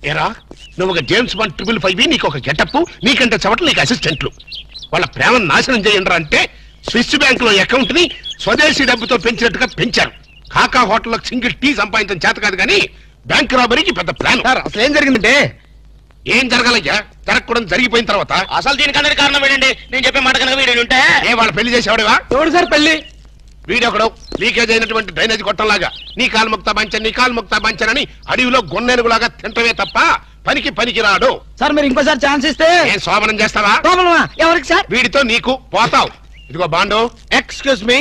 ఏరా నువ్వు ఒక జేమ్స్ బాండ్ 555 నీకు ఒక గెటప్, నీకంటే చవట్లు నీకు అసిస్టెంట్లు. వాళ్ళ ప్రేమను నాశనం చేయండి అంటే స్విస్ బ్యాంక్ లో అకౌంట్ ని స్వదేశీ డబ్బుతో పెంచినట్టుగా పెంచారు. కాకా హోటల్లో సింగిల్ టీ సంపాదించడం చేత కాదు కానీ బ్యాంక్ రాబరీకి పెద్ద ప్లాన్. అసలు ఏం జరిగిందంటే ఏం జరగాలయ్యా, జరగకూడదు జరిగిపోయిన తర్వాత. అసలు దీనికన్నా కారణం ఏంటండి? నేను చెప్పే మాట కనుక వీడు ఉంటే ఏ వాళ్ళ పెళ్లి చేసేవాడేవా? ఎవడు సార్ పెళ్లి? వీడొకడు లీకేజ్ అయినటువంటి డ్రైనేజ్ గొట్టంలాగా నీ కాలు ముక్తా బంచన్ నీ కాలు ముక్తా బంచన్ అని అడవిలో గొన్నెనుగులాగా తింటమే తప్ప పనికి రాడు. సార్ మీరు ఇంకోసారి ఛాన్స్ ఇస్తే ఏం సోమనం చేస్తావా? ఎవరికి సార్? వీడితో నీకు పోతావు. ఇదిగో bond. Excuse me,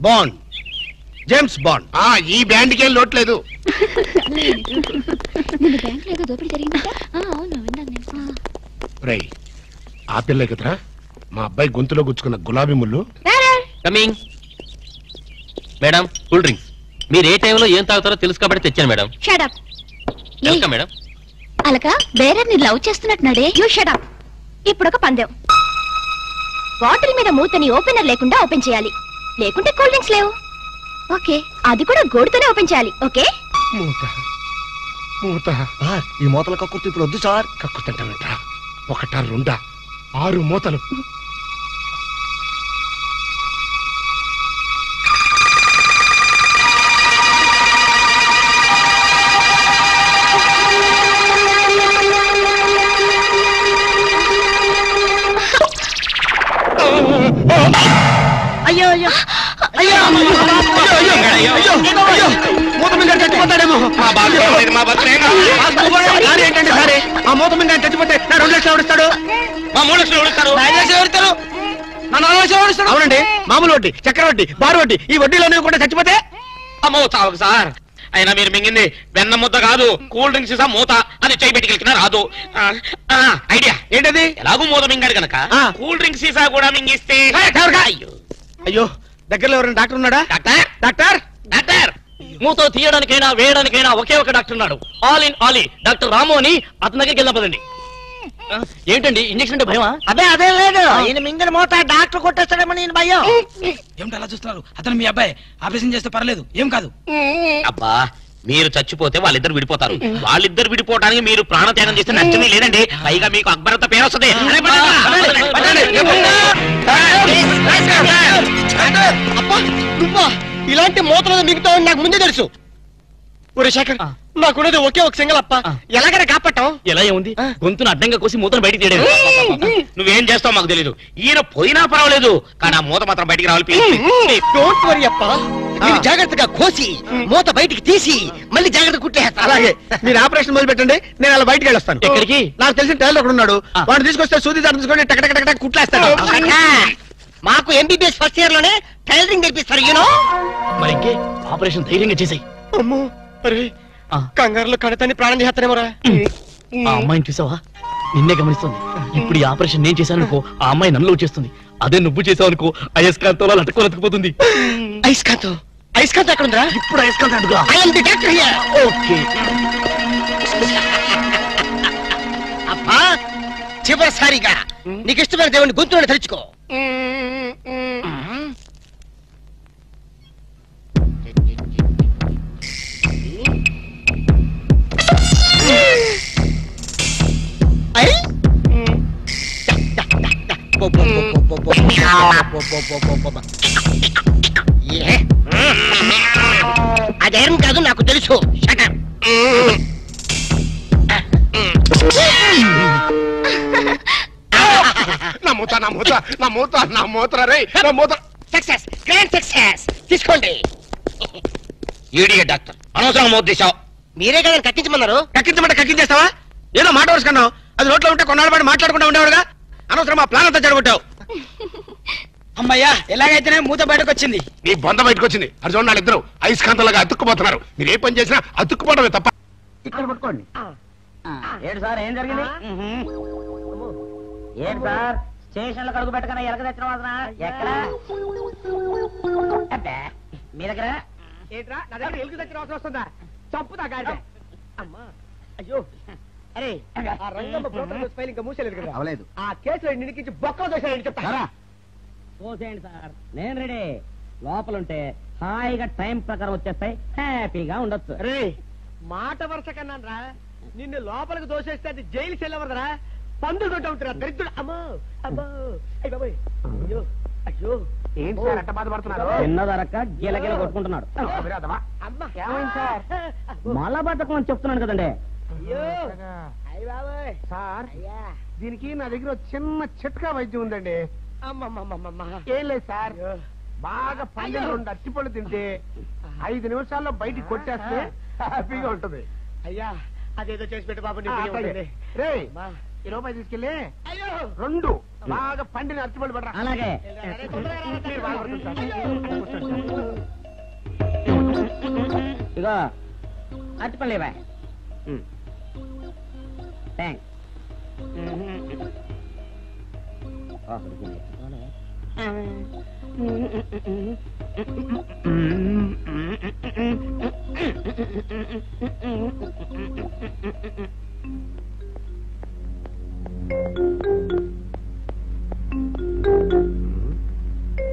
bond, James bond. ఈ బ్యాండ్కి ఏం లోట్లేదు. రేయ్ ఆ పిల్ల కదరా మా అబ్బాయి గొంతులో గుచ్చుకున్న గులాబీ ముళ్ళు. Coming madam, cool drinks. మీరు ఏ టైంలో ఏం తాగుతారో తెలుసు కాబట్టి తెచ్చాను మేడం. Shut up madam. అలక వేరే ని లవ్ చేస్తున్నట్టున్నాడే. You shut up. ఇప్పుడు ఒక పందెం. బాటిల్ మీద మూతని ఓపెనర్ లేకుండా ఓపెన్ చేయాలి, లేకుంటే కూల్ డ్రింక్స్ లేవు. ఓకే, అది కూడా గోడుతోనే ఓపెన్ చేయాలి. ఓకే? మూత ఈ మూతల కక్కుర్తి ఇప్పుడు వద్దు సార్. కక్కుతంటానంటా. 1 2 6 మూతలు. అయ్యో అయ్యో అయ్యో మూత మీద చచ్చిపోతాడేమో. ఏంటంటే సరే ఆ మూత మీద చచ్చిపోతే నా 2 లక్షలు ఎవరిస్తాడు? మా 3 లక్షలు ఎవరిస్తారు? 5 లక్షలు ఎవరిస్తారు? నా 4 లక్షలు ఎవరిస్తాడు? అవునండి, మామూలు వడ్డీ, చక్కెర వడ్డీ, బారు వడ్డీ, ఈ వడ్డీలోనే కూడా చచ్చిపోతే అమ్మో చావు సార్. అయినా మీరు మింగింది వెన్న ముద్ద కాదు, కూల్ డ్రింక్స్ సీసా మూత. అది చేయి పెట్టుకెళ్ళినా రాదు. ఐడియా ఏంటది? ఎలాగూ మూత మింగాడు కనుక కూల్ డ్రింక్ సీసా కూడా మింగిస్తే. అయ్యో దగ్గరలో ఎవరైనా డాక్టర్ ఉన్నాడా? డాక్టర్ డాక్టర్ డాక్టర్ మూతో తీయడానికైనా వేయడానికైనా ఒకే ఒక డాక్టర్ ఉన్నాడు. ఆల్ ఇన్ ఆల్ డాక్టర్ రాము అని అతని దగ్గరికి వెళ్ళపదండి. ఏంటండి ఇంజక్షన్ అంటే భయమా? అదే లేదు, ఈయన మింగిన మూత డాక్టర్ కొట్టేస్తాడేమో నేను భయం. ఏమిటి అలా చూస్తున్నారు? అతను మీ అబ్బాయి, ఆపరేషన్ చేస్తే పర్లేదు, ఏం కాదు. అబ్బా మీరు చచ్చిపోతే వాళ్ళిద్దరు విడిపోతారు. వాళ్ళిద్దరు విడిపోవడానికి మీరు ప్రాణత్యాగం చేస్తే నష్టమే లేదండి. పైగా మీకు అక్బరత పేరు వస్తుంది. ఇలాంటి మూతలు మిగతా నాకు ముందే తెలుసు. ఒరే శేఖర్, నాకున్నది ఒకే ఒక సింగల్ అప్ప, ఎలాగైనా కాపాటం. ఎలా ఏముంది? గొంతును అడ్డంగా కోసి మూతను బయటికి తీయడం. నువ్వేం చేస్తావు మాకు తెలీదు. ఈయన పోయినా పర్వాలేదు, కానీ ఆ మూత మాత్రం బయటికి రావాలి. డోంట్ వరీ అప్ప, జాగ్రత్తగా కోసి మూత బయటికి తీసి మళ్ళీ జాగ్రత్త కుట్టేస్తా. అలాగే మీరు ఆపరేషన్ మొదలు పెట్టండి, నేను అలా బయటికి వెళ్ళొస్తాను. ఎక్కడికి? నాకు తెలిసిన టైలర్ ఒకడు ఉన్నాడు, వాడు తీసుకొస్తే సూది దాన్ని తీసుకొని టక కుట్లేస్తాడు. మాకు ఎంబీబీఎస్ ఫస్ట్ ఇయర్ లోనే టైలరింగ్ నేర్పిస్తారు. యూనో మరి ఇంకే ఆపరేషన్ ధైర్యంగా చేసాయి. అమ్మో అరే కంగారులో కడతాన్ని ప్రాణం చేస్తానేమోరా. ఆ అమ్మాయిని చూసావా? నిన్నే గమనిస్తుంది. ఇప్పుడు ఈ ఆపరేషన్ నేను చేశాననుకో, ఆ అమ్మాయి నన్ను చేస్తుంది. అదే నువ్వు చేసావు అనుకో, అయస్కాంతంలో లట్టుకోలేకపోతుంది. ఐస్కాంతం ఐస్కాంతం ఎక్కడ ఉందా? ఇప్పుడు అయస్కాంతం అడుగురా. ఓకే అబ్బా, చివరిసారిగా నీకు ఇష్టమైన దేవుని గొంతులను తలుచుకో. అదేం కాదు, నాకు తెలుసు. తీసుకోండి. డాక్టర్ అనవసరం మోత తీసావు. మీరే కదా కక్కించమన్నారు. కక్కించమంటే కక్కించేస్తావా? ఏదో మాట వరుసుకున్నావు, అది నోట్లో ఉంటే కొన్నాళ్ళ పాటు మాట్లాడుకుంటా ఉండేవాడుగా. అనవసరం మా ప్లాన్ అంతా చెడగొట్టావు. అమ్మయ్యా, ఎలాగైతేనే మూత బయటకు వచ్చింది. నీ బొంద బయటకు వచ్చింది. అది చూడండి, వాళ్ళిద్దరు అయస్కాంతంలాగా అతుక్కుపోతున్నారు. మీరు ఏ పని చేసినా అతుక్కుపోవడమే తప్ప. ఇక్కడ పట్టుకోండి. ఏంటి సార్, ఏం జరిగింది? ఏంటి సార్, స్టేషన్ లో కడుగు పెట్టకనే ఎలక తెచ్చిన వాసన ఎక్కడ? మీ దగ్గర ఏంట్రా నా దగ్గర ఎలుగు తెచ్చిన అవసరం వస్తుందా? చంపుతా గాడి. అమ్మా అయ్యో అరే ఆ రంగమ్మ బ్రోకర్ ఫైల్ ఇంకా మూసేలేదు కదా అవలేదు. ఆ కేసులో నిడికించి బొక్కలు దోశాడని చెప్తా. చూసేయండి సార్ నేను రెడీ. లోపలుంటే హాయిగా టైం ప్రకారం వచ్చేస్తాయి, హ్యాపీగా ఉండొచ్చు. అరే మాట వరుస కన్నాను రా, నిన్ను లోపలికి దోసేస్తే అది జైలు చెల్లవరదరా, పందులు దొడ్డ ఉంటారా దరిద్రుడు. అమ్మో అబ్బో అయ్య బాబోయ్, అయ్యో అయ్యో. ఏంటి సార్ అట్ట బాధపడుతున్నారు? చిన్నదరక్క గిలగిల కొట్టుకుంటున్నాడు. అమ్మా ఏమైంది సార్? మలబద్ధకం అని చెప్తున్నాను కదండి. అయ్యో అయ్య బాబోయ్ సార్ అయ్యా. దీనికి నా దగ్గర ఒక చిన్న చిట్కా వైద్యం ఉందండి. అమ్మమ్మమ్మమ్మ. ఏం లేదు సార్, బాగా పండిన 2 అరటిపళ్ళు తింటే 5 నిమిషాల్లో బయటికి కొట్టేస్తే హ్యాపీగా ఉంటుంది. అయ్యా అదేదో చేసి పెట్టు బాబు. రేయ్, ఈ రూపాయి తీసుకెళ్ళి 2 బాగా పండిన అరటిపళ్ళు పడరా. అలాగే మీరు బాగా పడుతుంది సార్. ఇగో అరటిపళ్ళు ఇవ్వ. థ్యాంక్స్.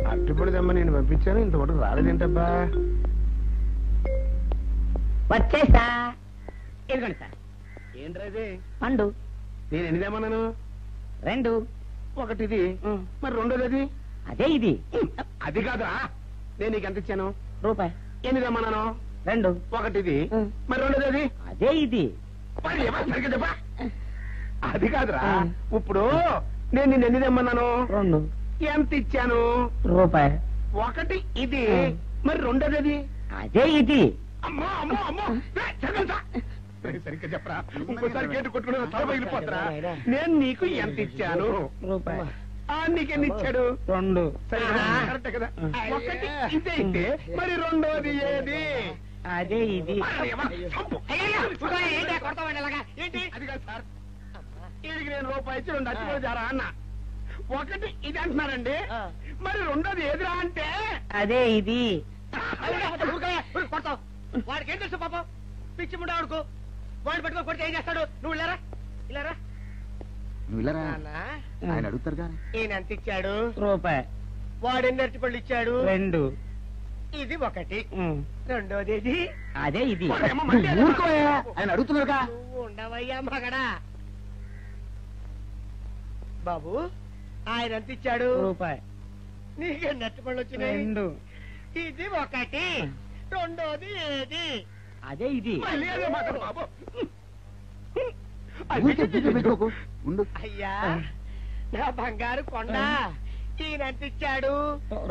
అరటిపళ్ళు తెమ్మ నేను పంపించాను, ఇంతవరకు రాలేదేంటబ్బా. వచ్చేసా. ఇదిగోండి సార్ ఏంట్రాది? పండు. నేను ఎన్ని తెమ్మన్నాను? 2. ఒకటిది, మరి రెండోది అది? అదే ఇది. అది కాదురా, నేను నీకు ఎంత ఇచ్చాను? రూపాయి. ఎన్ని తెమ్మన్నాను? 2. ఒకటిది, మరి రెండోది అది? అదే ఇది. మరి ఎవరు సరిగ్గా చెప్పా? అది కాదురా, ఇప్పుడు నేను నిన్ను ఎన్ని తెమ్మన్నాను? 2. ఎంత ఇచ్చాను? రూపాయి. ఒకటి ఇది, మరి రెండోది అది? అదే ఇది. అమ్మో అమ్మో అమ్మో, సరిగ్గా చెప్పరా, ఇంకోసారి గేటు కొట్టుకుని తల పగిలిపోతారా. నేను నీకు ఎంత ఇచ్చాను? రూపాయి. నీకెన్ని ఇచ్చాడు? 2. కరెక్ట్ కదా. ఒకటి ఇదే అయితే మరి రెండోది ఏది? అదే ఇది. ఏంటి అది కాదు సార్, ఇది నేను రూపాయి ఇచ్చి 2 అచ్చిపోయి జారా అన్న. ఒకటి ఇది అంటున్నారండి, మరి రెండోది ఏదిరా అంటే? అదే ఇది. కొడతావు. వాడికి ఏం తెలుసు పాపం, పిచ్చి ముండా వాడుకో. వాడు పట్టుకొని కొడితే ఏం చేస్తాడు? నువ్వు ఇలారా ఇలారా. నువ్వు ఇలా రా. నాన్న, ఆయన అడుగుతారు కానీ. ఈయన ఎంత ఇచ్చాడు? రూపాయి. వాడు ఎన్ని అరటిపళ్ళు ఇచ్చాడు? 2. ఇది ఒకటి, రెండోది ఇది. అదే ఇది. ఊరుకోయా, ఆయన అడుగుతున్నారుగా. నువ్వు ఉండవయ్యా మగడా. బాబు ఆయన ఎంత ఇచ్చాడు? రూపాయి. నీకెన్ని అరటిపళ్ళు వచ్చినాయి? 2. ఇది ఒకటి, రెండోది ఏది? అదే ఇది. మళ్ళీ అదే మాట బాబు. ఊరికే బిజీ పెట్టుకోకు. ఉండు. అయ్యా నా బంగారు కొండ, ఈయన ఎంత ఇచ్చాడు?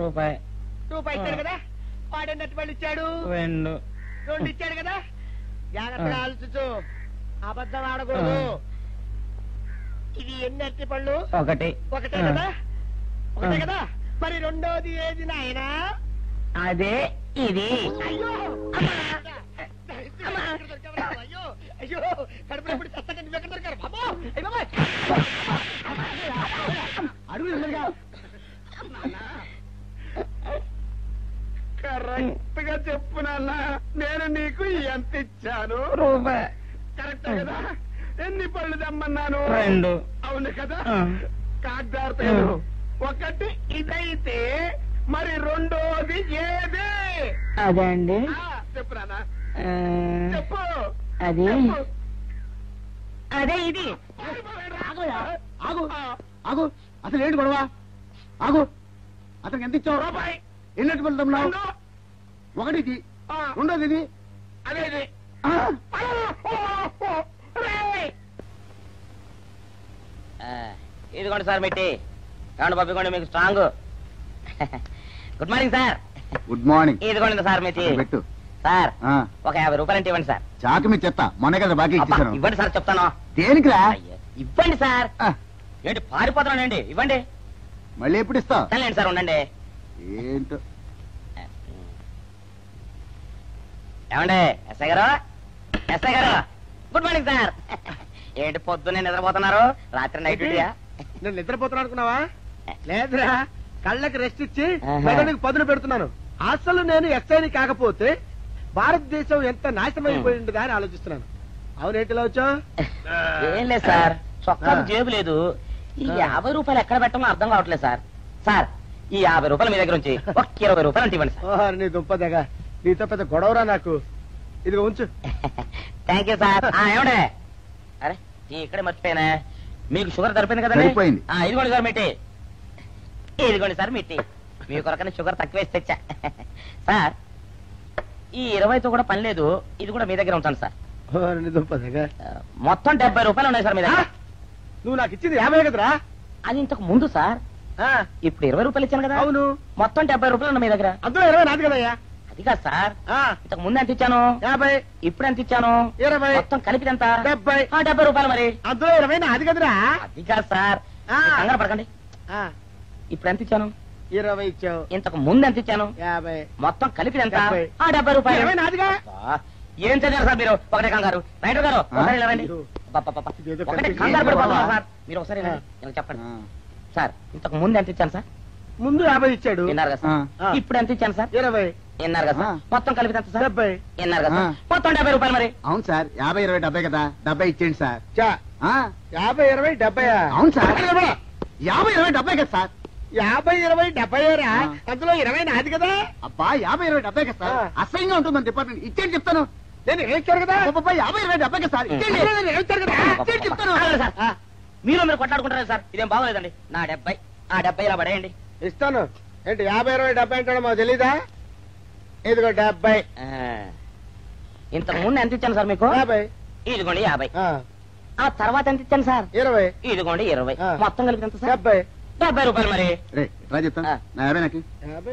రూపాయి. రూపాయి ఇచ్చాడు కదా. వాడు ఎన్ని అరటిపళ్ళు ఇచ్చాడు? 2. 2 ఇచ్చాడు కదా. జాగ్రత్తగా ఆలోచించు, అబద్ధం ఆడకూడదు. ఇది ఎన్ని అరటిపళ్ళు? 1. ఒకటే కదా. ఒకటే కదా, మరి రెండోది ఏది నాయనా? అదే ఇది. అయ్యో అయ్యో అయ్యో, కడుపులో ఇప్పుడు చస్తగా నువ్వు ఎక్కడ దొరికారు బాబు? అడుగు. కరెక్ట్ గా చెప్పు నాన్న, నేను నీకు ఎంత ఇచ్చాను? రూపాయి. కరెక్ట్ కదా. ఎన్ని పళ్ళు తెమ్మన్నాను? 2. అవును కదా. కాగ్దారుతాను. ఒకటి ఇదైతే మరి రెండోది ఏది? అదే అండి. చెప్పు నాన్న, చెప్పు. అది అదే ఇది. ఆగు ఆగు, అసలు ఏంటి గొడవ? ఆగు. అతనికి ఎంత ఇచ్చావు? రూపాయి. ఎన్నట్టు వెళ్తున్నావు? ఒకటి ఇది, రెండోది ఇది. అదే ఇది. ఇదిగోండి సార్ మెట్టి. ఏమండి పంపించండి, మీకు strong. Good morning sir. Good morning. ఇదిగోండి సార్ మెట్టి. పెట్టు సార్ ఒక 50 రూపాయలు అంటే ఇవ్వండి సార్. చాకు మీ చెత్త, మొన్న కదా బాకీ అబ్బా, ఇచ్చేసాను. ఇవ్వండి సార్ చెప్తాను. దేనికిరా? అయ్యో, ఇవ్వండి సార్. ఏంటి పారిపోతున్నానండి? ఇవ్వండి. మళ్ళీ ఎప్పుడు ఇస్తావు? సరేండి సార్, ఉండండి. ఏంటో. ఏమండి ఎస్ఐ గారు, ఎస్ఐ గారు, గుడ్ మార్నింగ్ సార్. ఏంటి పొద్దున్నే నిద్రపోతున్నారు? రాత్రి నైట్ డ్యూటీయా? నేను నిద్రపోతున్నా అనుకున్నావా? లేదురా, కళ్ళకి రెస్ట్ ఇచ్చి ఆహా. మెదడుకి పదును పెడుతున్నాను. అసలు నేను ఎస్ఐని కాకపోతే భారతదేశం ఎంత నాశనం అయిపోయిందిగా అని ఆలోచిస్తున్నాను. అవునేంటి ఇలా వచ్చా? ఏం లేదు సార్, చొక్కాకు జేబు లేదు. ఈ 50 రూపాయలు ఎక్కడ పెట్టాలో అర్థం కావట్లేదు సార్. సార్ ఈ 50 రూపాయలు మీ దగ్గర నుంచి ఒక 20 రూపాయలు అంటే ఇవ్వండి సార్. ఓహో, నీ దుంపదగా నీతో పెద్ద గొడవరా నాకు. ఇదిగో ఉంచు. Thank you sir. ఏమండే, అరే ఇక్కడే మర్చిపోయానా, మీకు షుగర్ సరిపోయింది కదండి? సరిపోయింది. ఇదిగోండి సార్ మిట్టి, ఇదిగోండి సార్ మిట్టి. మీ కొరకని షుగర్ తక్కువ వేసి తెచ్చా. సార్ ఈ 20తో కూడా పని లేదు, ఇది కూడా మీ దగ్గర ఉంటాను సార్. నీ దుంపదగా మొత్తం 70 రూపాయలు ఉన్నాయి సార్ మీ దగ్గర. నువ్వు నాకు ఇచ్చింది 50 కదరా? అది ఇంతకు ముందు సార్, ఇప్పుడు 20 రూపాయలు ఇచ్చాను కదా. అవును, మొత్తం 70 రూపాయలు ఉన్నాయి మీ దగ్గర. అందులో 20 నాది కదయ్యా. అది కాదు సార్, ఇంతకు ముందు ఎంత ఇచ్చాను? 50. ఇప్పుడు ఎంత ఇచ్చాను? 20. మొత్తం కలిపి ఎంత? 70. 70 రూపాయలు. మరి అందులో 20 నాది కదరా? అది కాదు సార్, కంగారు పడకండి. ఇప్పుడు ఎంత ఇచ్చాను? 20 ఇచ్చావు. ఇంతకు ముందు ఎంత ఇచ్చాను? 50. మొత్తం కలిపి ఎంత? 70. 70 రూపాయలు. 20 నాదిగా. ఏం చదివారు సార్ మీరు? ఒకటే కంగారు. రైటర్ గారు ఒకసారి ఇలా రండి. ఒకటే కంగారు పడిపోతున్నారు సార్. మీరు ఒకసారి ఇలా రండి. ఇలా చెప్పండి సార్. ఇంతకు ముందు ఎంత ఇచ్చాను సార్? ముందు 50 ఇచ్చాడు. విన్నారు కదా సార్. ఇప్పుడు ఎంత ఇచ్చాను సార్? 20. విన్నారు కదా సార్. మొత్తం కలిపి ఎంత సార్? 70. విన్నారు కదా సార్. మొత్తం 70 రూపాయలు. మరి అవును సార్, 50, 20, 70 కదా. 70 ఇచ్చేయండి సార్. 50, 20, 70. అవును సార్, 50, 20, 70 కదా సార్. 50, 20, 70 అందులో 20 నాది కదా. అబ్బా 50, 20, 70 కదా సార్. అసహ్యంగా ఉంటుంది మన డిపార్ట్మెంట్. ఇచ్చేయండి చెప్తాను. నేను ఏమిచ్చారు కదా? 50, 20, 70 కదా సార్. ఇచ్చేయండి. ఏమిచ్చారు కదా? ఇచ్చేయండి చెప్తాను. సార్ మీరు కొట్లాడుకుంటారు సార్. ఇదేం బాగోలేదండి. నా 70 ఆ 70 ఇలా పడేయండి. ఇస్తాను. ఏంటి 50, 20, 70 అంటాడు మాకు తెలీదా? ఇదిగో 70. ఇంతకు ముందు ఎంత ఇచ్చాను సార్ మీకు? 50. ఇదిగోండి 50. ఆ తర్వాత ఎంత ఇచ్చాను సార్? 20. ఇదిగోండి 20. మొత్తం కలిపి ఎంత సార్? 70. 70 రూపాయలు. మరి రే రా చెప్తాను. నా 50 నాకు.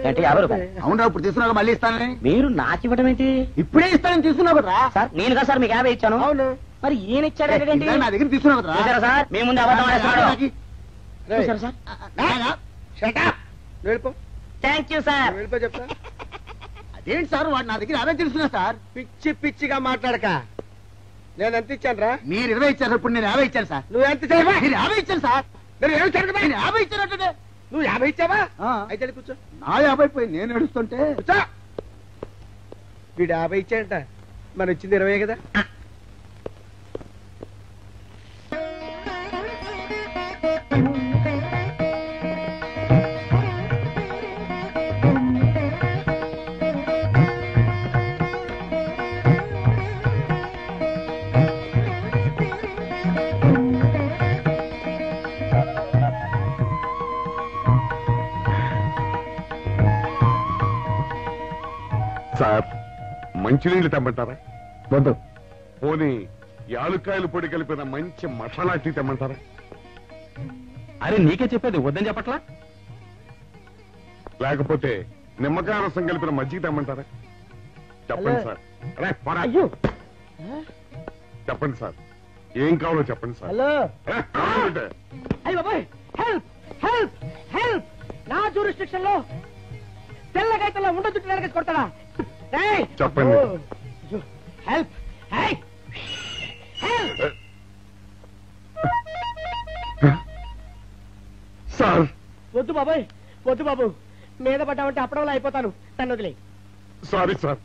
ఏంటి 50 రూపాయలు? అవునరా, ఇప్పుడు తీసుకున్నాక మళ్ళీ ఇస్తానని. మీరు నాకు ఇవ్వడం ఏంటి? ఇప్పుడే ఇస్తానని తీసుకున్నావు కదరా. సార్ నేను కదా సార్ మీకు 50 ఇచ్చాను. అవును. మరి ఈయన ఇచ్చాడు ఏంటి? ఇందాక నా దగ్గర తీసుకున్నావు కదరా. చూసారా సార్, మీ ముందు అబద్ధం ఆడేస్తున్నాడు. రేయ్, చూసారా సార్? shut up. వెళ్ళిపో. Thank you sir. వెళ్ళిపో చెప్తా. అదేంటి సార్, వాడు నా దగ్గర 50 తీసుకున్నా సార్. పిచ్చి పిచ్చిగా మాట్లాడక. నేను ఎంత ఇచ్చాను రా? మీరు 20 ఇచ్చారు, ఇప్పుడు నేను 50 ఇచ్చాను సార్. నువ్వు ఎంత చేయవా? మీరు 50 ఇచ్చాను సార్. నేను ఏమి ఇచ్చాను కదా? నేను 50 ఇచ్చానంటే నువ్వు 50 ఇచ్చావా? అయితే వెళ్ళి కూర్చో. నా 50 పోయి నేను ఏడుస్తుంటే. కూర్చో. వీడు 50 ఇచ్చాడంట, మనం ఇచ్చింది 20 కదా. సార్ మంచినీళ్ళు తెమ్మంటారా? వద్దు. పోనీ యాలుక్కాయలు పొడి కలిపిన మంచి మసాలా టీ తెమ్మంటారా? అరే నీకే చెప్పేది వద్దని చెప్పట్లా? లేకపోతే నిమ్మకాయ రసం కలిపిన మజ్జిగ తెమ్మంటారా? చెప్పండి హలో. సార్. అరే, పోరా. అయ్యో. చెప్పండి సార్, ఏం కావాలో చెప్పండి సార్. హలో. ఏ, కావాలంటే. అయ్య బాబాయ్, హెల్ప్ హెల్ప్ హెల్ప్. నా జ్యూరిస్డిక్షన్ లో తెల్లగైతల్లో ఉండదు నరకేసి కొడతాడా? రేయ్, చెప్పండి. హెల్ప్. High help. సార్ వద్దు బాబాయ్, వద్దు బాబు. మీద పడ్డామంటే అప్పడంలో అయిపోతాను. తను వదిలే. సారీ సార్,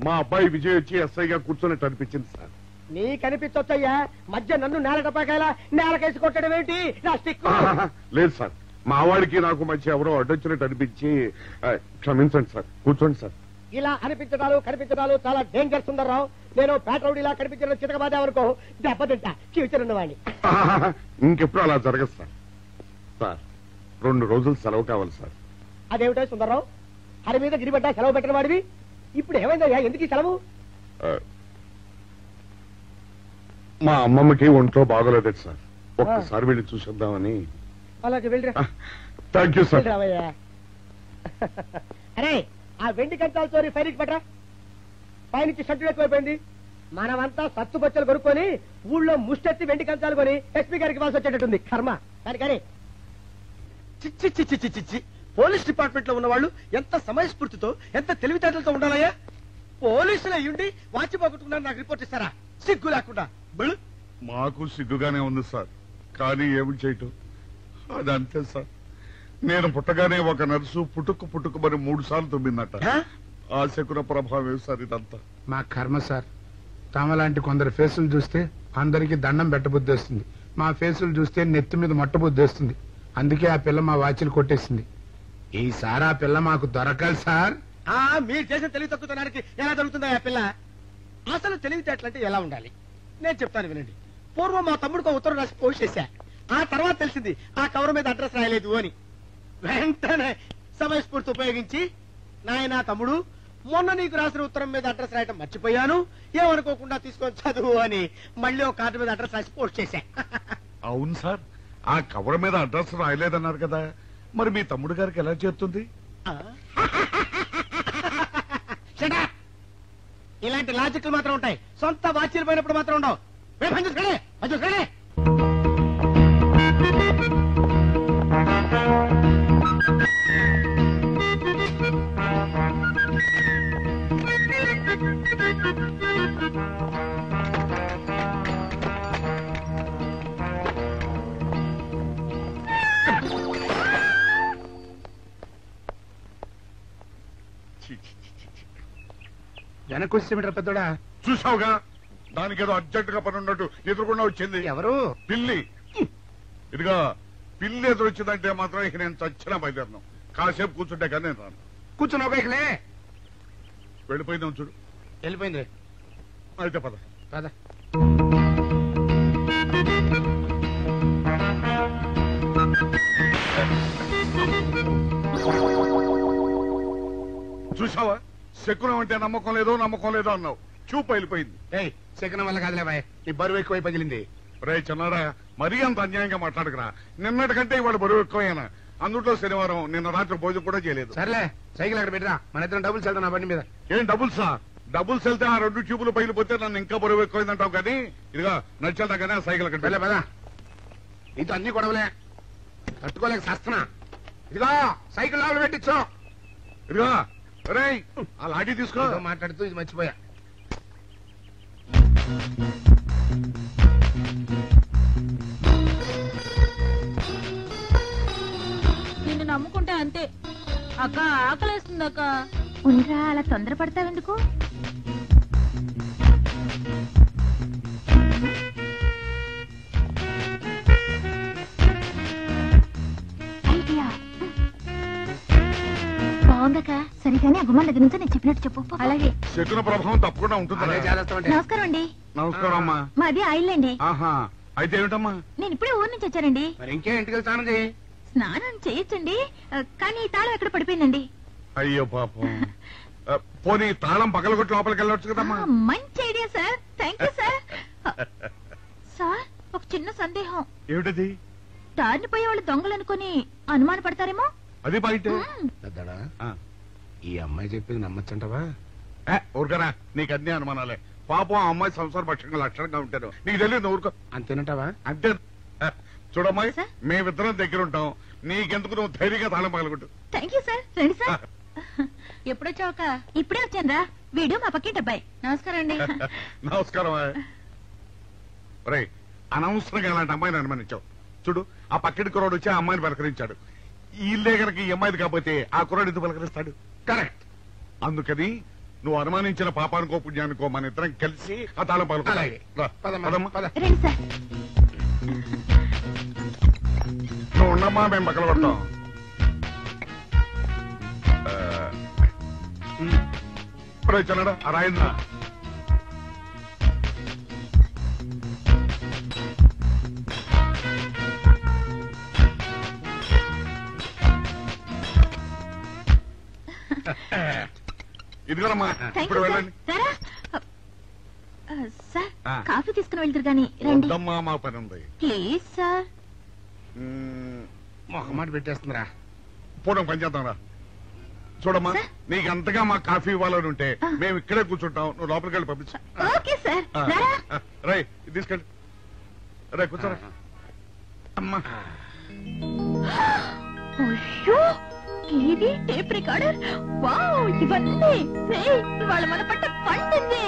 మా అబ్బాయి విజయ్ వచ్చి ఎస్ఐగా కూర్చున్నట్టు అనిపించింది సార్. నీ కనిపించొచ్చయ్యా, మధ్య నన్ను నేల టపాకాయలా నేలకేసి కొట్టడం ఏంటి? నా స్టిక్. లేదు సార్, మా వాడికి నాకు మధ్య ఎవరో అడ్డొచ్చినట్టు అనిపించి క్షమించండి సార్. కూర్చోండి సార్. ఇలా అనిపించడాలు కనిపించడాలు చాలా డేంజర్ సుందర్రావు. నేను పేట్రౌడీలా కనిపించడం చితకబాదామనుకో దెబ్బతింటా ఫ్యూచర్ ఉన్నవాడిని. ఇంకెప్పుడు అలా జరగదు సార్. సార్ 2 రోజులు సెలవు కావాలి సార్. అదేమిటో సుందర్రావు, హరి మీద గిరిబడ్డా సెలవు పెట్టిన వాడివి. ఇప్పుడు ఏమైందయ్యా, ఎందుకు ఈ సెలవు? మా అమ్మమ్మకి ఒంట్లో బాగోలేదు సార్, ఒక్కసారి వెళ్ళి చూసేద్దామని. అలాగే వెళ్ళిరా. Thank you sir. రావయ్యా. అరే, ఆ వెండి కంచాల చోరీ ఫైరికి పట్రా. పైనుంచి షడ్డు ఎక్కువైపోయింది. మనమంతా సత్తు బొచ్చలు కొనుక్కొని ఊళ్ళో ముష్టెత్తి వెండి కంచాలు కొని ఎస్పీ గారికి వాల్సి వచ్చేటట్టుంది కర్మ. కానీ చిచ్చి చిచ్చి చిచ్చి చిచ్చి. పోలీస్ డిపార్ట్మెంట్ లో ఉన్న వాళ్ళు ఎంత సమయస్ఫూర్తితో ఎంత తెలివితేటలతో ఉండాలయ్యా. పోలీసులు అయ్యుండి వాచి పోగొట్టుకున్నారు నాకు రిపోర్ట్ ఇస్తారా? సిగ్గు లేకుండా. మాకు సిగ్గుగానే ఉంది సార్, కానీ ఏమి చేయటం అదంతే సార్. నేను పుట్టగానే ఒక నర్సు పుట్టుకు మరి 3 సార్లు తుమ్మిందట. ఆ శకున ప్రభావం సార్ ఇదంతా. మా కర్మ సార్. తమలాంటి కొందరు ఫేసులు చూస్తే అందరికీ దండం పెట్టబుద్ధి వస్తుంది. మా ఫేసులు చూస్తే నెత్తి మీద మొట్టబుద్ధి వస్తుంది. అందుకే ఆ పిల్ల మా వాచిలు కొట్టేసింది. ఈసారి ఆ పిల్ల మాకు దొరకాలి సార్. మీరు చేసిన తెలివి తక్కువతనానికి ఎలా దొరుకుతుందా ఆ పిల్ల? అసలు తెలివితేటలంటే ఎలా ఉండాలి నేను చెప్తాను వినండి. పూర్వం మా తమ్ముడికి ఉత్తరం రాసి పోస్ట్ చేశా. ఆ తర్వాత తెలిసింది ఆ కవర్ మీద అడ్రస్ రాయలేదు అని. వెంటనే సమయస్ఫూర్తి ఉపయోగించి, నాయనా తమ్ముడు, మొన్న నీకు రాసిన ఉత్తరం మీద అడ్రస్ రాయటం మర్చిపోయాను, ఏమనుకోకుండా తీసుకొని చదువు అని మళ్ళీ ఒక కార్డు మీద అడ్రస్ రాసి పోస్ట్ చేశా. అవును సార్, ఆ కవర్ మీద అడ్రస్ రాయలేదన్నారు కదా, మరి మీ తమ్ముడు గారికి ఎలా చేరుతుంది? ఇలాంటి లాజిక్లు మాత్రం ఉంటాయి, సొంత వాచీలు పోయినప్పుడు మాత్రం ఉండవు. వెనక్కి వచ్చేమిట్రా పెద్దోడా? చూసావుగా, దానికేదో అర్జెంట్ గా పని ఉన్నట్టు ఎదురుకుండా వచ్చింది. ఎవరు? పిల్లి. ఇదిగా పిల్లి ఎదురు వచ్చిందంటే మాత్రం ఇక నేను చచ్చినా బయలుదేరను. కాసేపు కూర్చుంటే కానీ నేను రాను. కూర్చున్నావు బైక్లే. వెళ్ళిపోయిందాం చూడు. వెళ్ళిపోయింది. అయితే పద పద. చూసావా, శకునం అంటే నమ్మకం లేదో అన్నావు. చూపు వెళ్ళిపోయింది. ఏయ్, శకనం వల్ల కాదులే బాయ్, నీ బరువు ఎక్కువై పగిలింది. రే చిన్నారా, మరీ అంత అన్యాయంగా మాట్లాడకురా. నిన్నటికంటే ఇవాళ బరువు ఎక్కువైనా. అందులో శనివారం నిన్న రాత్రి భోజనం కూడా చేయలేదు. సర్లే, సైకిల్ అక్కడ పెట్టరా, మన ఇద్దరం డబ్బులు వెళ్తాం నా బండి మీద. ఏం డబుల్సా? డబుల్స్ వెళ్తే ఆ 2 ట్యూబులు పగిలిపోతే నన్ను ఇంకా బరువు ఎక్కువైందంటావు. కానీ ఇదిగా నడిచేదా కానీ ఆ సైకిల్ అక్కడ వెళ్ళే పదా. నీతో అన్ని గొడవలే, తట్టుకోలేక సస్తున్నా. ఇదిగో సైకిల్ లోపల పెట్టించు. ఇదిగా రే, ఆ లాఠీ తీసుకో. మాట్లాడుతూ ఇది మర్చిపోయా. నిన్ను నమ్ముకుంటే అంతే అక్క. ఆకలేస్తుంది అక్క. ఉండరా, అలా తొందరపడతావెందుకు? ఐడియా బాగుందక్క. సరిగానే ఆ గుమ్మాల దగ్గర నుంచి నేను చెప్పినట్టు చెప్పు. అలాగే. శకున ప్రభావం తప్పకుండా ఉంటుంది. నమస్కారం అండి. నమస్కారం అమ్మా. మాది ఆయిల్ అండి. ఆహా, అయితే ఏమిటమ్మా? నేను ఇప్పుడే ఊరు నుంచి వచ్చానండి. మరి ఇంకే ఇంటికి వెళ్తానది. స్నానం చేయొచ్చండి, కానీ తాళం ఎక్కడ పడిపోయిందండి. అయ్యో పాపం. పోనీ తాళం పగలగొట్టి లోపలికి వెళ్ళొచ్చు కదమ్మా. మంచి idea sir, thank you sir. Sir, ఒక చిన్న సందేహం. ఏమిటది? దారిని పోయే వాళ్ళు దొంగలనుకుని అనుమాన పడతారేమో. అది బయట. పెద్దడా, ఈ అమ్మాయి చెప్పింది నమ్మచ్చంటవా? ఊరుకరా, నీకు అన్ని అనుమానాలే. పాపం ఆ అమ్మాయి సంసార పక్షంగా లక్షణంగా ఉంటారు. నీకు తెలియదు. ఊరుకో. అంతేనంటావా? అంతే. చూడమ్మాయి, మేమిద్దరం దగ్గర ఉంటాం. నీకెందుకు, నువ్వు ధైర్యంగా తాళం పగలగొట్టు. Thank you sir. రండి సార్. ఎప్పుడొచ్చావుక? ఇప్పుడే వచ్చాను రా. వీడు మా పక్కింటి అబ్బాయి. నమస్కారం అండి. నమస్కారం. రే, అనవసరంగా అలాంటి అమ్మాయిని అనుమానించావు. చూడు, ఆ పక్కింటి కుర్రాడు వచ్చి ఆ అమ్మాయిని పలకరించాడు. ఈ ఇల్లే కనుక ఈ అమ్మాయిది కాకపోతే ఆ కుర్రాడు ఎందుకు పలకరిస్తాడు? కరెక్ట్. అందుకని నువ్వు అనుమానించిన పాపానికో పుణ్యానికో మన ఇద్దరం కలిసి ఆ తాళం పగలగొట్టాలి. రండి సార్. నువ్వు ఉండమ్మా, మేము పగలగొడతాం. ఇప్పుడు వచ్చాడా ఆ రాయిందా? ఇదిగోనమ్మా, ఇప్పుడు వెళ్ళండి. సార్, కాఫీ తీసుకుని వెళ్తారు గాని రండి. వద్దమ్మా, మా పని ఉంది. Please sir. మొహమాట పెట్టేస్తుందిరా. పూర్వం పని చేద్దాం రా. చూడమ్మా, నీకు అంతగా మా కాఫీ ఇవ్వాలని ఉంటే మేము ఇక్కడే కూర్చుంటాం. నువ్వు లోపలికి వెళ్ళి పంపించు. Okay sir. రై, తీసుకెళ్ళి. రే, కూర్చోరా. అమ్మా, అయ్యో, టీవీ, టేప్ రికార్డర్, వావ్, ఇవన్నీ ఇవాళ మన పట్ట పండింది.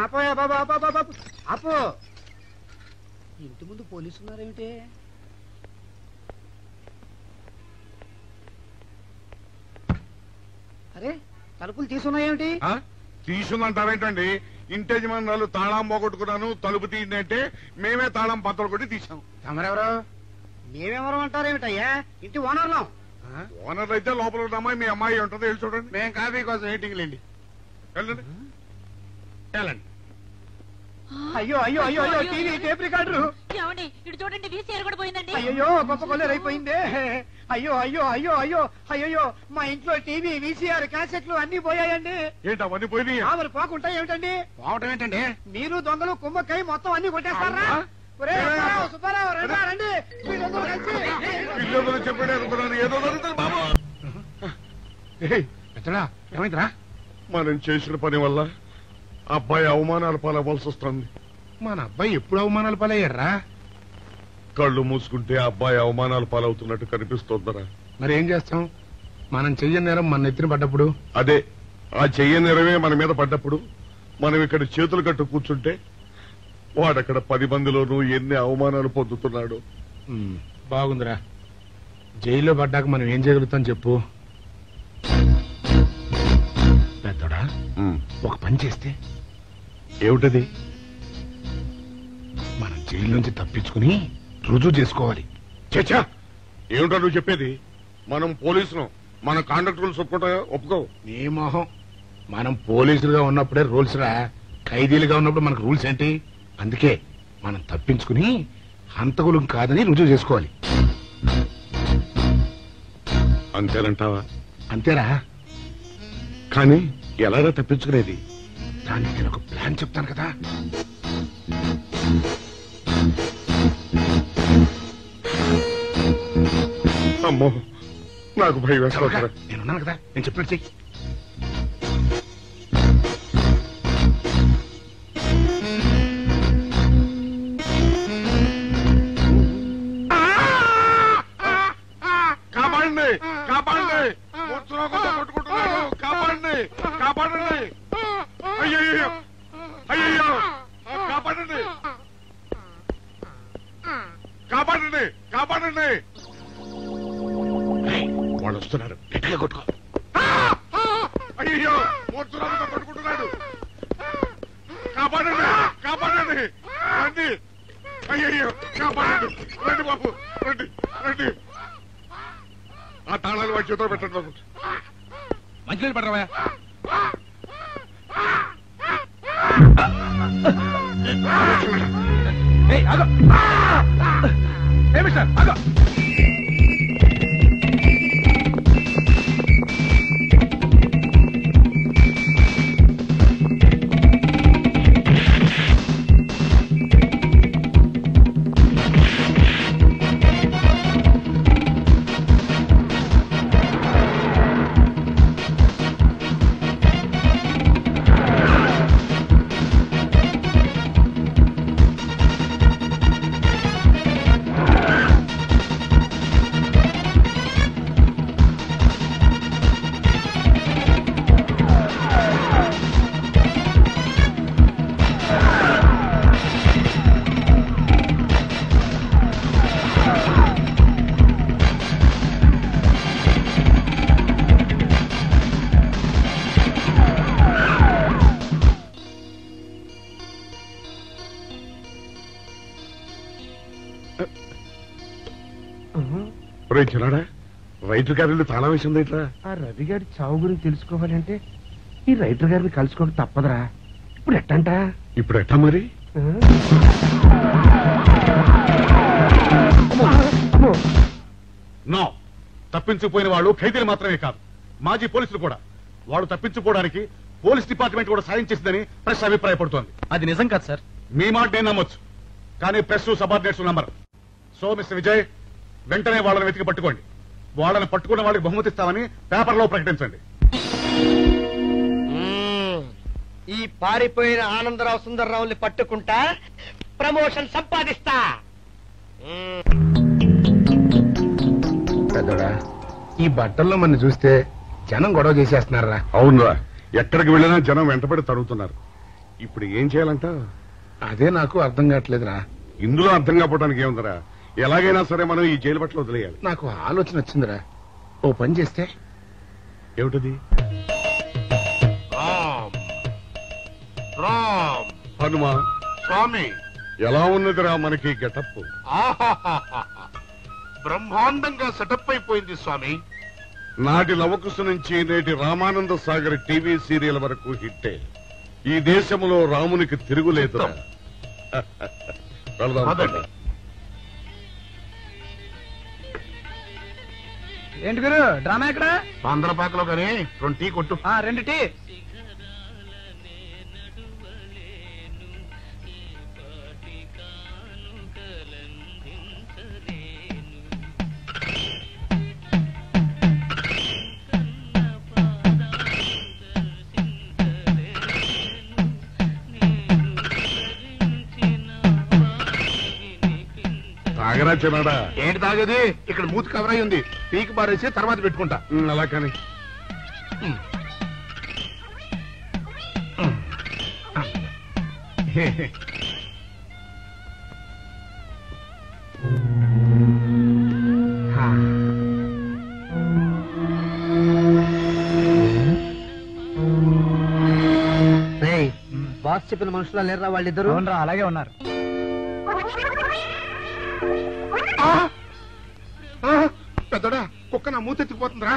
అపోయా బాబా, బాబా అపో. ఇంటి ముందు పోలీసు ఉన్నారేమిటి? అరే, తలుపులు తీసున్నాయేమిటి? తీసుందంటారేంటండి? ఇంటి యజమానులు తాళం పోగొట్టుకున్నాను, తలుపు తీయండి అంటే మేమే తాళం పత్రం కొట్టి తీసాం. తమరెవరు? మేమెవరు అంటారేమిటయ్యా? ఇంటి ఓనర్లం. ఓనర్ అయితే లోపల ఉన్న అమ్మాయి మీ అమ్మాయి ఉంటుందో వెళ్ళి చూడండి. మేము కాఫీ కోసం వెయిటింగ్ లేండి. వెళ్ళండి వెళ్ళండి. అయ్యో అయ్యో అయ్యో అయ్యో టీవీ టేప్ రికార్డరు. ఏమండి ఇటు చూడండి వీసీఆర్ కూడా పోయిందండి. అయ్యో గొప్ప కొల్లేరు అయిపోయిందే. అయ్యో అయ్యో అయ్యో అయ్యో అయ్యో మా ఇంట్లో టీవీ వీసీఆర్ క్యాసెట్లు అన్ని పోయాయండి. ఏంటి అవన్నీ పోయినాయి? మరి పోకుంటా ఏమిటండి? పోవటం ఏంటండి? మీరు దొంగలు కుమ్మక్కై మొత్తం అన్ని కొట్టేస్తారా? సుబ్బారావు రండి మీరందరూ కలిసి. పిల్లలు చెప్పాడు అనుకున్నాను, ఏదో జరుగుతుంది బాబు. పెద్దడా ఏమైందిరా? మనం చేసిన పని వల్ల అబ్బాయి అవమానాలు పాలవలసి వస్తుంది. మన అబ్బాయి ఎప్పుడు అవమానాలు పాలయ్యారా? కళ్ళు మూసుకుంటే అబ్బాయి అవమానాలు పాలవుతున్నట్టు కనిపిస్తోందరా. మరి ఏం చేస్తాం? మనం చెయ్యని నేరం మన నెత్తిన పడ్డప్పుడు, అదే ఆ చెయ్య నెరవే మన మీద పడ్డప్పుడు మనం ఇక్కడ చేతులు కట్టు కూర్చుంటే వాడక్కడ 10 మందిలోనూ ఎన్ని అవమానాలు పొందుతున్నాడు. బాగుందిరా. జైల్లో పడ్డాక మనం ఏం చేయగలుగుతాం చెప్పు. పెద్దోడా ఒక పని చేస్తే ఏమిటది? మనం జైలు నుంచి తప్పించుకుని రుజువు చేసుకోవాలి. చచ్చా, ఏమిటో నువ్వు చెప్పేది? మనం పోలీసులు, మన కాండక్ట్ రూల్స్ ఒప్పుకో. నీ మొహం. మనం పోలీసులుగా ఉన్నప్పుడే రూల్స్ రా. ఖైదీలుగా ఉన్నప్పుడు మనకు రూల్స్ ఏంటి? అందుకే మనం తప్పించుకుని హంతకులు కాదని రుజువు చేసుకోవాలి. అంతేనంటావా? అంతేరా. కానీ ఎలాగా తప్పించుకునేది? దానికి నేను ఒక ప్లాన్ చెప్తాను కదా. అమ్మో, నాకు భయం వేస్తా. నేనున్నాను కదా, నేను చెప్పినట్టు చెయ్యి. కాపాడండి, కాపాడండి, కొట్టుకుంటున్నాడు, కాపాడండి, కాపాడండి. అయ్యయ్యో, అయ్యయ్యో, కాపాడండి, కాపాడండి, కాపాడండి. వాళ్ళు వస్తున్నారు, గట్టిగా కొట్టుకో. అయ్యో, మూర్తురాలతో కొట్టుకుంటున్నాడు. కాపాడండి, కాపాడండి, రండి. అయ్యయ్యో, కాపాడండి, రండి బాబు, రండి, రండి. ఆ తాళాలు వాడి చేతిలో పెట్టండి బాబు. మంచినీళ్ళు పడరావా? ఏమి సార్ ఆగో. చిన్నాడా, రైతు గారిని తాళం వేసింది ఇట్లా. ఆ రవి గారి చావు గురించి తెలుసుకోవాలంటే ఈ రైటర్ గారిని కలుసుకోవడం తప్పదురా. ఇప్పుడు ఎట్టంట? ఇప్పుడు ఎట్టా మరి? నో, తప్పించుకుపోయిన వాళ్ళు ఖైదీలు మాత్రమే కాదు, మాజీ పోలీసులు కూడా. వాళ్ళు తప్పించుకోవడానికి పోలీస్ డిపార్ట్మెంట్ కూడా సాయం చేసిందని ప్రెస్ అభిప్రాయపడుతోంది. అది నిజం కాదు సార్. మీ మాట నేను నమ్మొచ్చు, కానీ press subordinates number. So mister Vijay, వెంటనే వాళ్ళని వెతికి పట్టుకోండి. వాళ్ళని పట్టుకున్న వాళ్ళకి బహుమతి ఇస్తామని పేపర్లో ప్రకటించండి. ఈ పారిపోయిన ఆనందరావు సుందర్రావుని పట్టుకుంటా ప్రమోషన్ సంపాదిస్తా. పెద్దోడా, ఈ బట్టల్లో మన చూస్తే జనం గొడవ చేసేస్తున్నారా? అవునురా, ఎక్కడికి వెళ్ళినా జనం వెంటబడి తరుగుతున్నారు. ఇప్పుడు ఏం చేయాలంట? అదే నాకు అర్థం కావట్లేదురా. ఇందులో అర్థం కాకపోవడానికి ఏముందరా? ఎలాగైనా సరే మనం ఈ జైలు బట్టలు వదిలేయాలి. నాకు ఆలోచన వచ్చిందిరా. ఓ పని చేస్తే. ఏమిటది? రామ్ హనుమా స్వామి ఎలా ఉన్నదిరా మనకి గెటప్? బ్రహ్మాండంగా సెటప్ అయిపోయింది స్వామి. నాటి లవకుశ నుంచి నేటి రామానంద సాగర్ టీవీ సీరియల్ వరకు హిట్టే. ఈ దేశంలో రామునికి తిరుగులేదు. ఏంటి గురు డ్రామా ఎక్కడ? ఆంధ్రపాకలో కానీ 2 టీ కొట్టు. 2 టీ. తాగరా చిన్నాడా? ఏంటి తాగేది? ఇక్కడ మూతి కవర్ అయి ఉంది. పీకి బారేసి తర్వాత పెట్టుకుంటా. అలా కానీ బాస్ చెప్పిన మనుషులా లేరా వాళ్ళిద్దరు? అలాగే ఉన్నారు. పెద్దడా కుక్క నా మూతెత్తిపోతుందిరా.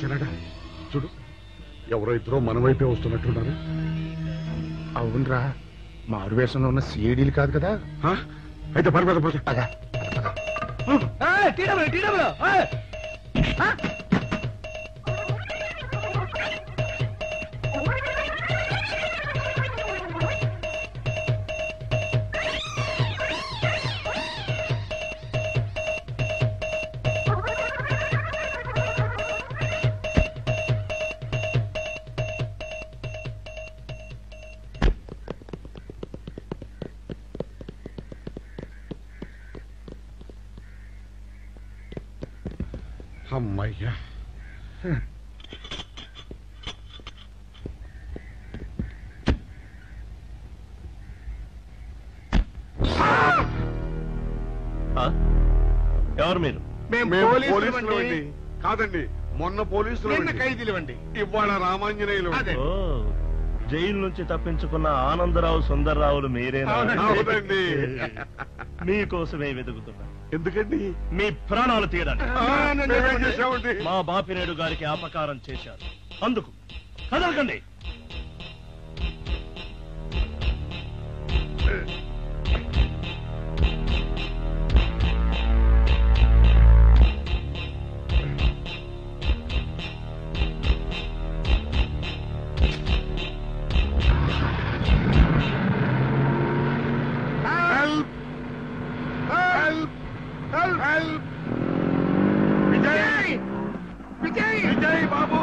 చిన్నాడా చూడు, ఎవరో ఇద్దరు మన వైపే వస్తున్నట్టున్నారు. అవునరా, మారు వేషంలో ఉన్న సిఐడీలు కాదు కదా. అయితే పర్వాలేదు. అమ్మయ్యా, ఎవరు మీరు? పోలీసులు కాదండి, మొన్న పోలీసులు ఖైదీలు. ఇవాళ రామాంజనేయులు. జైలు నుంచి తప్పించుకున్న ఆనందరావు సుందర్రావులు మీరేనా? అవునండి. మీకోసమే వెతుకుతున్నా. ఎందుకండి? మీ ప్రాణాలు తీయడానికి. మా బాపినేడు గారికి అపకారం చేశారు, అందుకు కదలకండి. విజయ్ బాబు,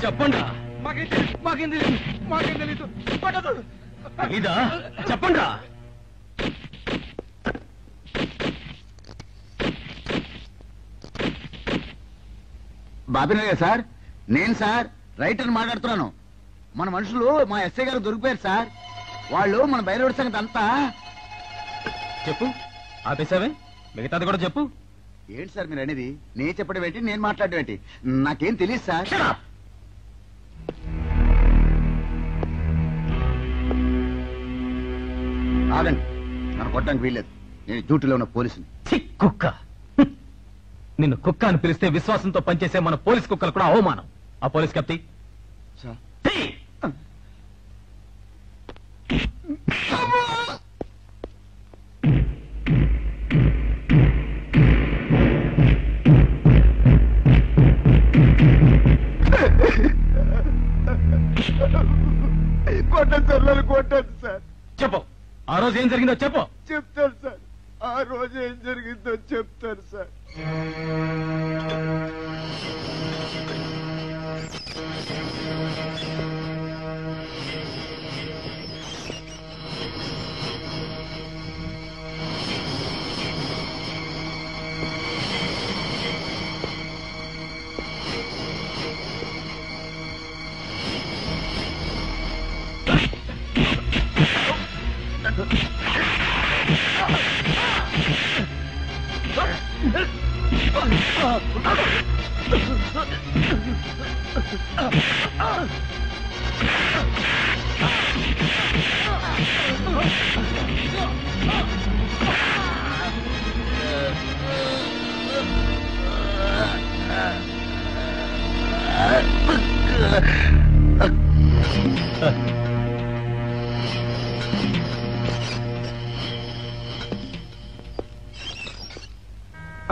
చెప్పండి మాకేం తెలీదు ఇదా చెప్పండి బాబినయ్య సార్, నేను సార్ రైటర్ మాట్లాడుతున్నాను. మన మనుషులు మా ఎస్ఐ గారు దొరికిపోయారు సార్. వాళ్ళు మన బయలుదేరి సంగతి అంతా చెప్పు. ఆపేసావే, మిగతాది కూడా చెప్పు. ఏంటి సార్ మీరు అనేది? నేను చెప్పడం ఏంటి, నేను మాట్లాడడం ఏంటి? నాకేం తెలియదు సార్. ఆగండి, నన్ను కొట్టడానికి వీల్లేదు. నేను డ్యూటీలో ఉన్న పోలీసుని. కుక్క, నిన్ను కుక్క అని పిలిస్తే విశ్వాసంతో పనిచేసే మన పోలీస్ కుక్కలు కూడా అవమానం. ఆ పోలీస్ కప్తి సార్ కొట్టండి సార్, నన్ను కొట్టండి సార్. చెప్పు, ఆ రోజు ఏం జరిగిందో చెప్పు. చెప్తాను సార్, ఆ రోజు ఏం జరిగిందో చెప్తాను సార్.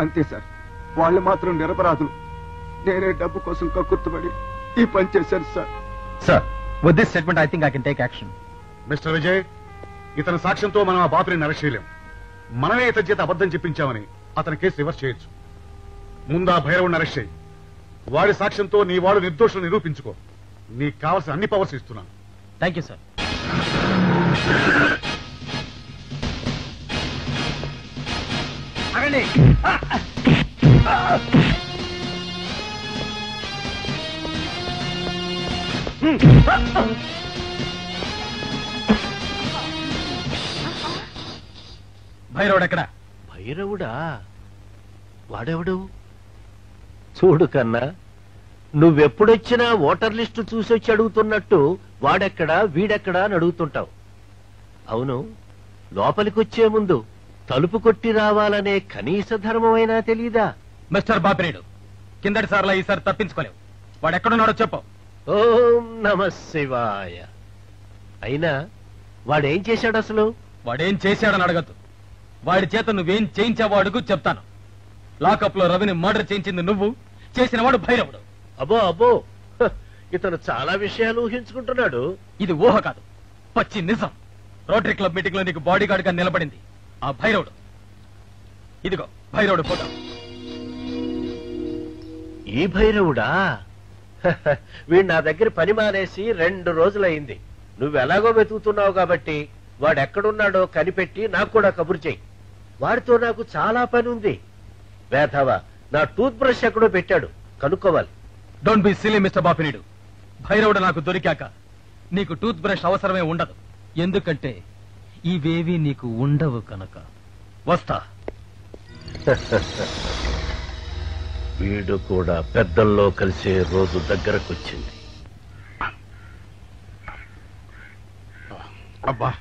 అంతే సార్, వాళ్ళు మాత్రం నిరపరాధులు. నేనే డబ్బు కోసం కక్కుర్తుపడి ఈ పని చేశాను sir. Sir, with this statement I think I can take action. Mister Vijay, ఇతని సాక్ష్యంతో మనం ఆ బాపుని అరెస్ట్ చేయలేం. మనమే ఇతని చేత అబద్ధం చెప్పించామని అతని కేసు రివర్స్ చేయొచ్చు. ముందు ఆ భైరవుని అరెస్ట్ చేయి. వాడి సాక్ష్యంతో నీ వాడు నిర్దోషులు నిరూపించుకో. నీకు కావాల్సిన అన్ని పవర్స్ ఇస్తున్నాను. Thank you sir. అగండి. భైరవుడు ఎక్కడ? భైరవుడా? వాడెవడు? చూడు కన్నా, నువ్వెప్పుడొచ్చినా ఓటర్ లిస్టు చూసొచ్చి అడుగుతున్నట్టు వాడెక్కడా వీడెక్కడా అని అడుగుతుంటావు. అవును, లోపలికొచ్చే ముందు తలుపు కొట్టి రావాలనే కనీస ధర్మమైనా తెలీదా? మిస్టర్ బాపినేడు, కిందటి సార్లా ఈసారి తప్పించుకోలేవు. వాడెక్కడున్నాడో చెప్పు. ఓం నమ శివాయ. అయినా వాడేం చేశాడు అసలు? వాడేం చేశాడని అడగద్దు. వాడి చేత నువ్వేం చేయించావో అడుగు, చెప్తాను. లాకప్ లో రవిని మర్డర్ చేయించింది నువ్వు, చేసిన వాడు భైరవుడు. అబ్బో అబ్బో, ఇతను చాలా విషయాలు ఊహించుకుంటున్నాడు. ఇది ఊహ కాదు, పచ్చి నిజం. రోటరీ క్లబ్ మీటింగ్ లో నీకు బాడీ గార్డ్ గా నిలబడింది ఆ భైరవుడు. ఇదిగో భైరవుడు ఫోటో. ఈ భైరవుడా? వీడు నా దగ్గర పని మానేసి 2 రోజులైంది. నువ్వెలాగో వెతుకుతున్నావు కాబట్టి వాడెక్కడున్నాడో కనిపెట్టి నాకు కూడా కబురు చెయ్యి. వాడితో నాకు చాలా పని ఉంది. వేధవా, నా టూత్ బ్రష్ ఎక్కడో పెట్టాడు, కనుక్కోవాలి. Don't be silly mister Bapineedu. భైరవుడు నాకు దొరికాక నీకు టూత్ బ్రష్ అవసరమే ఉండదు. ఎందుకంటే ఇవేవి నీకు ఉండవు కనుక. వస్తా. వీడు కూడా పెద్దల్లో కలిసే రోజు దగ్గరకొచ్చింది. అబ్బా,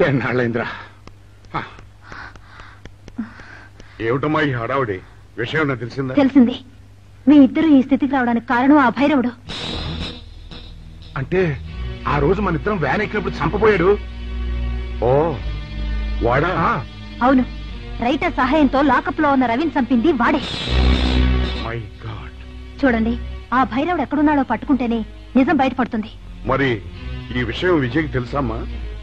ఎన్నాళ్ళైందిరా? ఏమిటమ్మా ఈ హడావుడి? విషయం నాకు తెలిసిందా? తెలిసింది. మీ ఇద్దరు ఈ స్థితికి రావడానికి కారణం ఆ భైరవుడు. అంటే ఆ రోజు మన ఇద్దరం వ్యాన్ ఎక్కినప్పుడు చంపబోయాడు. ఓ వాడా? అవును, రైటర్ సహాయంతో లాకప్ లో ఉన్న రవిని చంపింది వాడే. My God. చూడండి, ఆ భైరవుడు ఎక్కడున్నాడో పట్టుకుంటేనే నిజం బయటపడుతుంది. మరి ఈ విషయం విజయ్కి తెలుసమ్మా?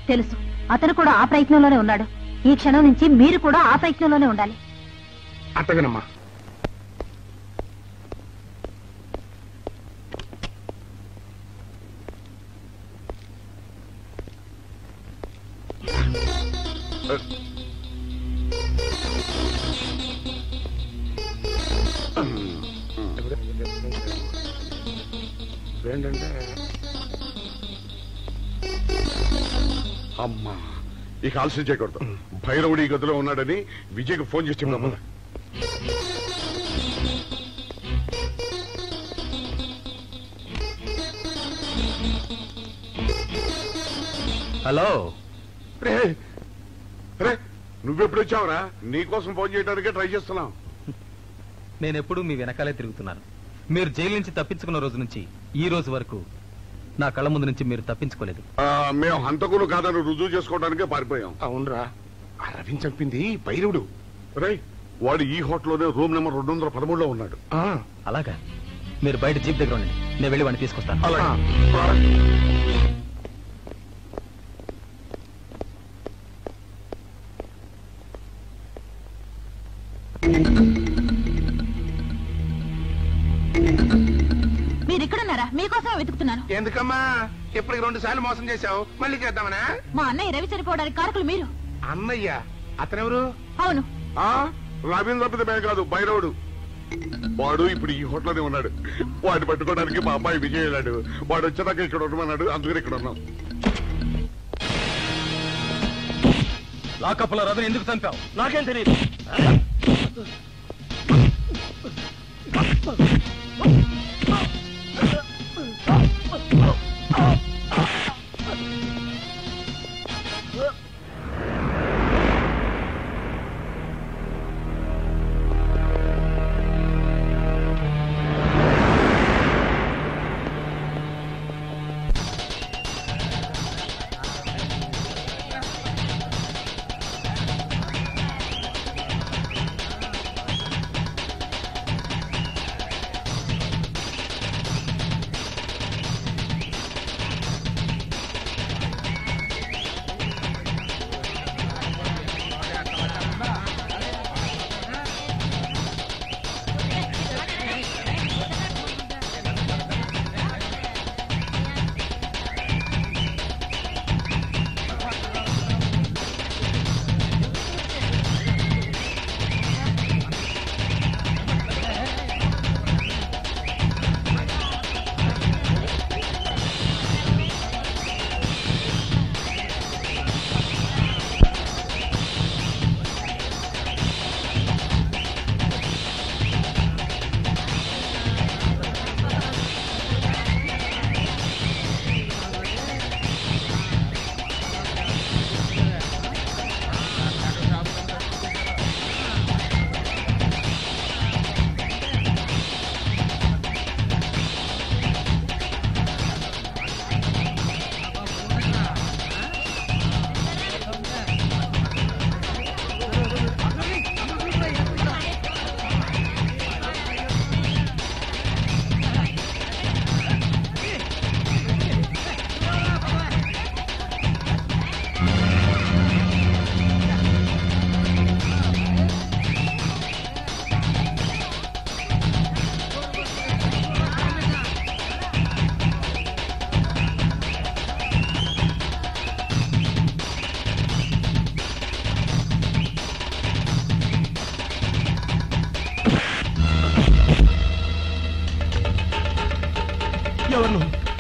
తెలుసు. అతను కూడా ఆ ప్రయత్నంలోనే ఉన్నాడు. ఈ క్షణం నుంచి మీరు కూడా ఆ ప్రయత్నంలోనే ఉండాలి. అట్టగనమ్మా. ఏంటంటే అమ్మా ఇక ఆలస్యం చేయకూడదు. భైరవుడు ఈ గదిలో ఉన్నాడని విజయ్కి ఫోన్ చేసి చెప్తాం. హలో. రే నువ్వెప్పుడు వచ్చావురా? నీకోసం ఫోన్ చేయడానికే ట్రై చేస్తున్నాం. నేనెప్పుడు మీ వెనకాలే తిరుగుతున్నాను. మీరు జైలు నుంచి తప్పించుకున్న రోజు నుంచి ఈ రోజు వరకు నా కళ్ళ ముందు నుంచి మీరు తప్పించుకోలేదు. మేము హంతకులు కాదని రుజువు చేసుకోవడానికే పారిపోయాం. అవునరా, ఆ రవిని చంపింది భైరవుడు. రే వాడు ఈ హోటల్లోనే రూమ్ నెంబర్ 213లో ఉన్నాడు. అలాగా? మీరు బయట జీప్ దగ్గర ఉండండి, నేను వెళ్ళి వాడిని తీసుకొస్తాను. మీరు ఇక్కడున్నారా? మీకోసం వెతుకుతున్నాను. ఎందుకమ్మా ఇప్పటికి 2 సార్లు మోసం చేశావు, మళ్ళీ చేద్దామనా? మా అన్నయ్య రవి చనిపోవడానికి కారకులు మీరు. అన్నయ్య? అతనెవరు? అవును, రవీంద్ర తప్పితే కాదు, భైరవుడు. వాడు ఇప్పుడు ఈ హోటల్లోనే ఉన్నాడు. వాడిని పట్టుకోవడానికి మా అబ్బాయి విజయ్ వెళ్ళాడు. వాడు వచ్చేదాకా ఇక్కడ ఉండమన్నాడు, అందుకని ఇక్కడ ఉన్నాం. లాకప్లో రవిని ఎందుకు చంపావు? నాకేం తెలియదు.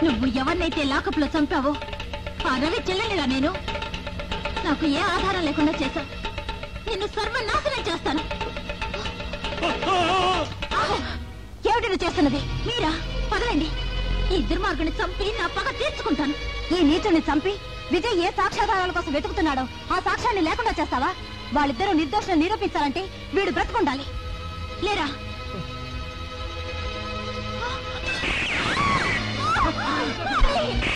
నువ్వు ఎవరినైతే లాకప్ లో చంపావో ఆ రవి చెల్లెలిగా నేను. నాకు ఏ ఆధారం లేకుండా చేశావు. నిన్ను సర్వనాశనం చేస్తాను. ఏమిటి చేస్తున్నది? మీరా? పదలండి. ఈ దుర్మార్గుని చంపి నా పగ తీర్చుకుంటాను. ఈ నీచుని చంపి విజయ్ ఏ సాక్ష్యాధారాల కోసం వెతుకుతున్నాడో ఆ సాక్ష్యాన్ని లేకుండా చేస్తావా? వాళ్ళిద్దరూ నిర్దోషం నిరూపించాలంటే వీడు బ్రతుకుండాలి. లేరా?